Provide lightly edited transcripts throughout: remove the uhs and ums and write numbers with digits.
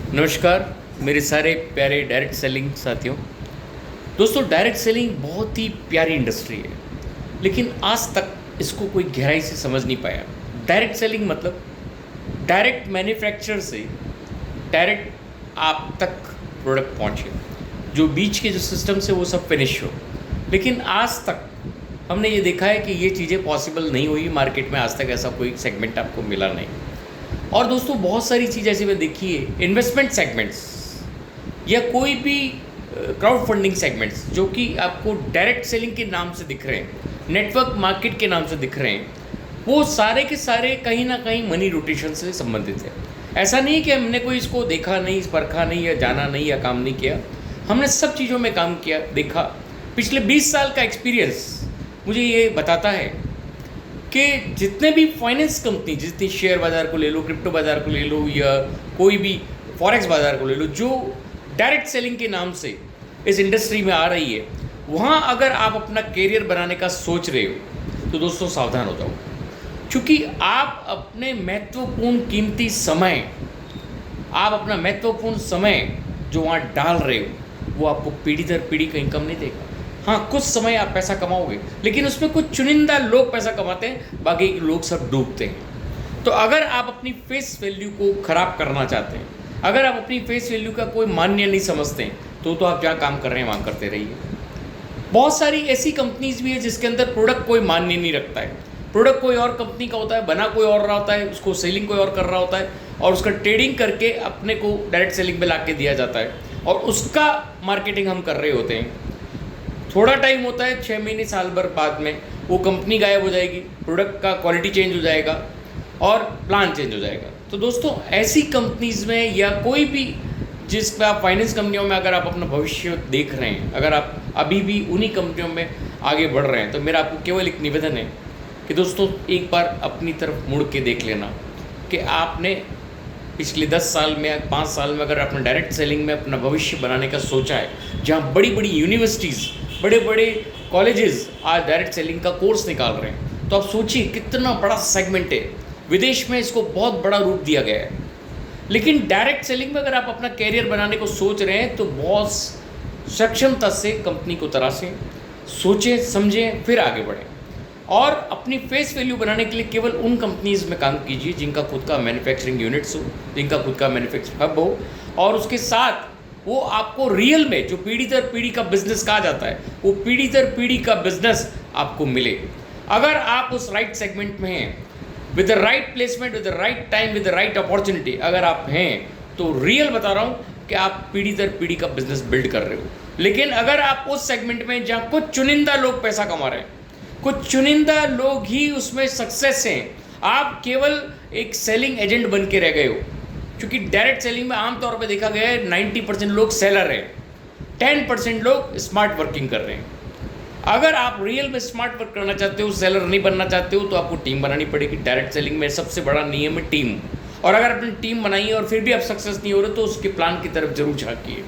नमस्कार मेरे सारे प्यारे डायरेक्ट सेलिंग साथियों। दोस्तों, डायरेक्ट सेलिंग बहुत ही प्यारी इंडस्ट्री है, लेकिन आज तक इसको कोई गहराई से समझ नहीं पाया। डायरेक्ट सेलिंग मतलब डायरेक्ट मैन्युफैक्चरर से डायरेक्ट आप तक प्रोडक्ट पहुंचे, जो बीच के जो सिस्टम से वो सब फिनिश हो। लेकिन आज तक हमने ये देखा है कि ये चीज़ें पॉसिबल नहीं हुई। मार्केट में आज तक ऐसा कोई सेगमेंट आपको मिला नहीं। और दोस्तों, बहुत सारी चीज़ ऐसी में देखी है, इन्वेस्टमेंट सेगमेंट्स या कोई भी क्राउड फंडिंग सेगमेंट्स जो कि आपको डायरेक्ट सेलिंग के नाम से दिख रहे हैं, नेटवर्क मार्केट के नाम से दिख रहे हैं, वो सारे के सारे कहीं ना कहीं मनी रोटेशन से संबंधित है। ऐसा नहीं कि हमने कोई इसको देखा नहीं, परखा नहीं, या जाना नहीं, या काम नहीं किया। हमने सब चीज़ों में काम किया, देखा। पिछले 20 साल का एक्सपीरियंस मुझे ये बताता है कि जितने भी फाइनेंस कंपनी, जितनी शेयर बाज़ार को ले लो, क्रिप्टो बाज़ार को ले लो, या कोई भी फॉरेक्स बाज़ार को ले लो, जो डायरेक्ट सेलिंग के नाम से इस इंडस्ट्री में आ रही है, वहाँ अगर आप अपना कैरियर बनाने का सोच रहे हो तो दोस्तों सावधान हो जाओ। क्योंकि आप अपने महत्वपूर्ण कीमती समय, आप अपना महत्वपूर्ण समय जो वहाँ डाल रहे हो, वो आपको पीढ़ी दर पीढ़ी का इनकम नहीं देगा। हाँ, कुछ समय आप पैसा कमाओगे, लेकिन उसमें कुछ चुनिंदा लोग पैसा कमाते हैं, बाकी लोग सब डूबते हैं। तो अगर आप अपनी फेस वैल्यू को ख़राब करना चाहते हैं, अगर आप अपनी फेस वैल्यू का कोई मान्य नहीं समझते हैं, तो आप जहाँ काम कर रहे हैं वहाँ करते रहिए। बहुत सारी ऐसी कंपनीज भी है जिसके अंदर प्रोडक्ट कोई मान्य नहीं रखता है। प्रोडक्ट कोई और कंपनी का होता है, बना कोई और रहा होता है, उसको सेलिंग कोई और कर रहा होता है, और उसका ट्रेडिंग करके अपने को डायरेक्ट सेलिंग में ला के दिया जाता है, और उसका मार्केटिंग हम कर रहे होते हैं। थोड़ा टाइम होता है, 6 महीने साल भर बाद में वो कंपनी गायब हो जाएगी, प्रोडक्ट का क्वालिटी चेंज हो जाएगा और प्लान चेंज हो जाएगा। तो दोस्तों, ऐसी कंपनीज़ में या कोई भी जिस पे आप फाइनेंस कंपनियों में अगर आप अपना भविष्य देख रहे हैं, अगर आप अभी भी उन्हीं कंपनियों में आगे बढ़ रहे हैं, तो मेरा आपको केवल एक निवेदन है कि दोस्तों एक बार अपनी तरफ मुड़ के देख लेना कि आपने पिछले 10 साल में या 5 साल में अगर आपने डायरेक्ट सेलिंग में अपना भविष्य बनाने का सोचा है, जहाँ बड़ी बड़ी यूनिवर्सिटीज़, बड़े बड़े कॉलेजेस आज डायरेक्ट सेलिंग का कोर्स निकाल रहे हैं, तो आप सोचिए कितना बड़ा सेगमेंट है। विदेश में इसको बहुत बड़ा रूप दिया गया है। लेकिन डायरेक्ट सेलिंग में अगर आप अपना कैरियर बनाने को सोच रहे हैं, तो बहुत सक्षमता से कंपनी को तराशें, सोचें, समझें, फिर आगे बढ़ें। और अपनी फेस वैल्यू बनाने के लिए केवल उन कंपनीज़ में काम कीजिए जिनका खुद का मैन्युफैक्चरिंग यूनिट्स हो, जिनका खुद का मैन्युफैक्चरिंग हब हो, और उसके साथ वो आपको रियल में जो पीढ़ी दर पीढ़ी का बिजनेस कहा जाता है, वो पीढ़ी दर पीढ़ी का बिजनेस आपको मिले। अगर आप उस राइट सेगमेंट में हैं, with the right placement, with the right time, with the right opportunity अगर आप हैं, तो रियल बता रहा हूँ कि आप पीढ़ी दर पीढ़ी का बिजनेस बिल्ड कर रहे हो। लेकिन अगर आप उस सेगमेंट में जहाँ कुछ चुनिंदा लोग पैसा कमा रहे हैं, कुछ चुनिंदा लोग ही उसमें सक्सेस हैं, आप केवल एक सेलिंग एजेंट बन के रह गए हो। क्योंकि डायरेक्ट सेलिंग में आमतौर पे देखा गया है 90% लोग सेलर हैं, 10% लोग स्मार्ट वर्किंग कर रहे हैं। अगर आप रियल में स्मार्ट वर्क करना चाहते हो, सेलर नहीं बनना चाहते हो, तो आपको टीम बनानी पड़ेगी। डायरेक्ट सेलिंग में सबसे बड़ा नियम है टीम। और अगर आपने टीम बनाई है और फिर भी आप सक्सेस नहीं हो रहे, तो उसके प्लान की तरफ जरूर झांकिए,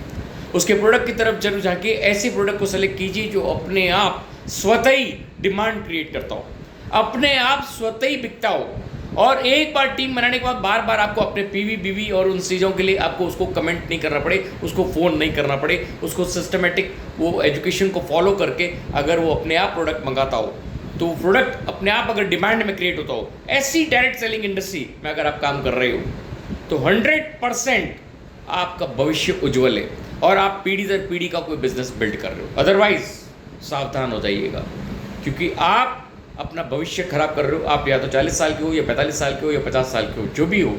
उसके प्रोडक्ट की तरफ जरूर झांकिए। ऐसे प्रोडक्ट को सेलेक्ट कीजिए जो अपने आप स्वतः ही डिमांड क्रिएट करता हो, अपने आप स्वतः ही बिकता हो। और एक बार टीम बनाने के बाद बार बार आपको अपने पीवी बीवी और उन चीज़ों के लिए आपको उसको कमेंट नहीं करना पड़े, उसको फ़ोन नहीं करना पड़े, उसको सिस्टमेटिक वो एजुकेशन को फॉलो करके अगर वो अपने आप प्रोडक्ट मंगाता हो, तो वो प्रोडक्ट अपने आप अगर डिमांड में क्रिएट होता हो, ऐसी डायरेक्ट सेलिंग इंडस्ट्री में अगर आप काम कर रहे हो, तो 100% आपका भविष्य उज्ज्वल है और आप पीढ़ी दर पीढ़ी का कोई बिजनेस बिल्ड कर रहे हो। अदरवाइज सावधान हो जाइएगा, क्योंकि आप अपना भविष्य खराब कर रहे हो। आप या तो 40 साल के हो, या 45 साल के हो, या 50 साल के हो, जो भी हो।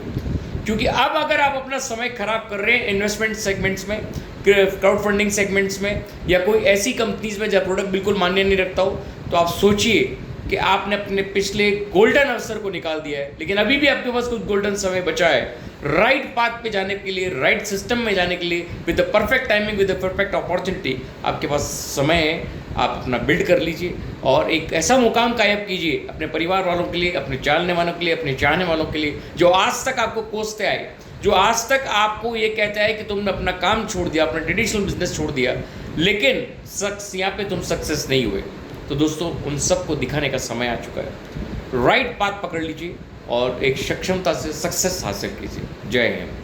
क्योंकि अब अगर आप अपना समय खराब कर रहे हैं इन्वेस्टमेंट सेगमेंट्स में, क्राउड फंडिंग सेगमेंट्स में, या कोई ऐसी कंपनीज में जहाँ प्रोडक्ट बिल्कुल मान्य नहीं रखता हो, तो आप सोचिए कि आपने अपने पिछले गोल्डन अवसर को निकाल दिया है। लेकिन अभी भी आपके पास कुछ गोल्डन समय बचा है राइट पाथ पे जाने के लिए, राइट सिस्टम में जाने के लिए, with the perfect timing, with the perfect opportunity. आपके पास समय है, आप अपना बिल्ड कर लीजिए और एक ऐसा मुकाम कायम कीजिए अपने परिवार वालों के लिए, अपने जानने वालों के लिए, अपने चाहने वालों के लिए, जो आज तक आपको कोसते आए, जो आज तक आपको ये कहता है कि तुमने अपना काम छोड़ दिया, अपना ट्रेडिशनल बिजनेस छोड़ दिया, लेकिन यहाँ पे तुम सक्सेस नहीं हुए। तो दोस्तों, उन सबको दिखाने का समय आ चुका है। राइट पाथ पकड़ लीजिए और एक सक्षमता से सक्सेस हासिल कीजिए। जय हिंद।